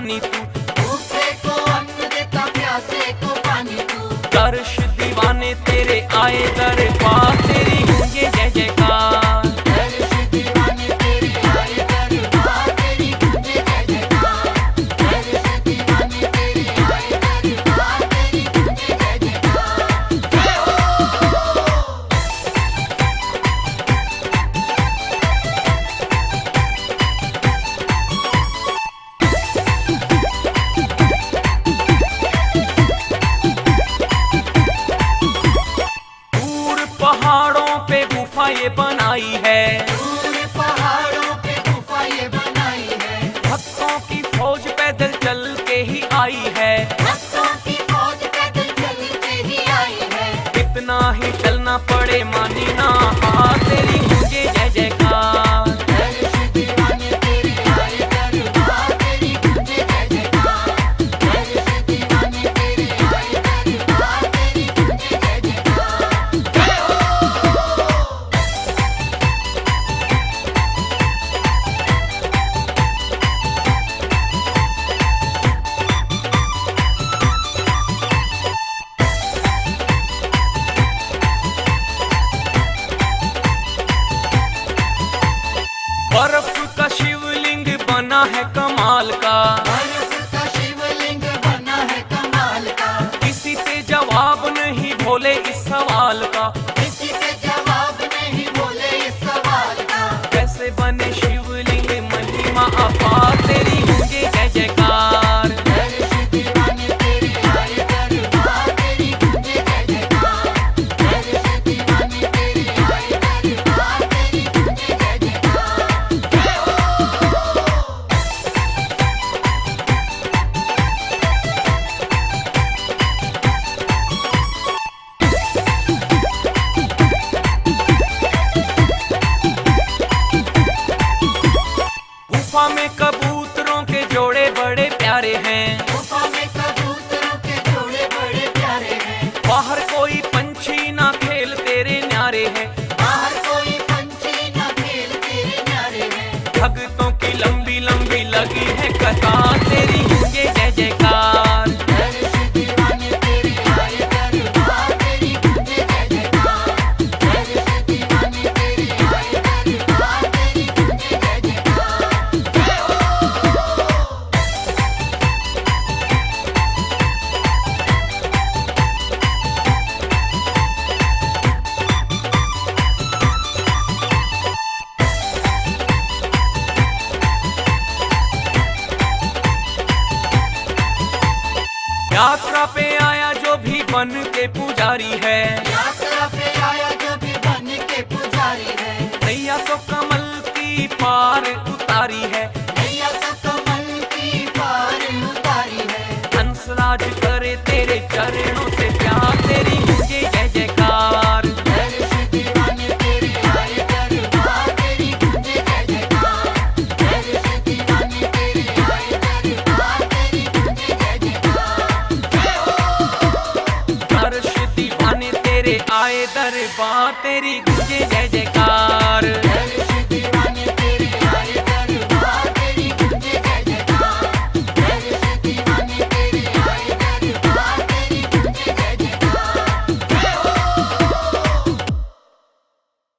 पानी तू, भूखे को अन्न देता प्यासे को पानी तू। दर्श दीवाने तेरे आए दरबार तेरी गूंजे जय जयकार। दर्श दीवाने तेरे आए दरबार तेरी गूंजे जय जयकार। दर्श दीवाने तेरे आए दरबार तेरी गूंजे जय जयकार। जय हो। दूर पहाड़ों पे गुफा ये बनाई है, दूर पहाड़ों पे गुफा ये बनाई है। भक्तों की फौज पैदल चल के ही आई है, भक्तों की फौज पैदल चल के ही आई है। कितना ही चलना पड़े मानी ना हार तेरी गूंजे जय जयकार। दर्श दीवाने तेरे आए दरबार तेरी गूंजे जय जयकार। दर्श दीवाने तेरे आए दरबार तेरी गूंजे जय जयकार। जय हो। बर्फ का शिवलिंग बना है कमाल का, बर्फ का शिवलिंग बना है कमाल का। किसी से जवाब नहीं भोले इस सवाल का, किसी से जवाब नहीं बोले इस सवाल का। कैसे बने शिवलिंग महिमा अपार तेरी गूंजे जय जयकार। दर्श दीवाने तेरे आए दरबार तेरी गूंजे जय जयकार। दर्श दीवाने तेरे आए दरबार तेरी गूंजे जय जयकार। जय हो। गुफा में कबूतरों के जोड़े बड़े प्यारे हैं, गुफा में कबूतरों के जोड़े बड़े प्यारे हैं। बाहर कोई पंछी ना खेल तेरे न्यारे हैं, बाहर कोई पंछी न खेल तेरे न्यारे हैं। भक्तों की लंबी लंबी लगी है कतार तेरी गूंजे जय जयकार। दर्श दीवाने तेरे आए दरबार तेरी गूंजे जय जयकार। दर्श दीवाने तेरे आए दरबार तेरी गूंजे जय जयकार। जय हो। यात्रा पे आया जो भी बन के पुजारी है, यात्रा पे आया जो भी बन के पुजारी है। नैया तो कमल की पार उतारी है, नैया तो कमल की पार उतारी है। हंसराज करे तेरे चरणों से प्यार तेरी गूंजे जय जयकार। दर्श दीवाने तेरे आए दरबार तेरी गूंजे जय जयकार। दर्श दीवाने तेरे आए दरबार तेरी गूंजे जय जयकार। जय हो। दर्श दीवाने तेरे आए दरबार तेरी गूंजे जय जयकार।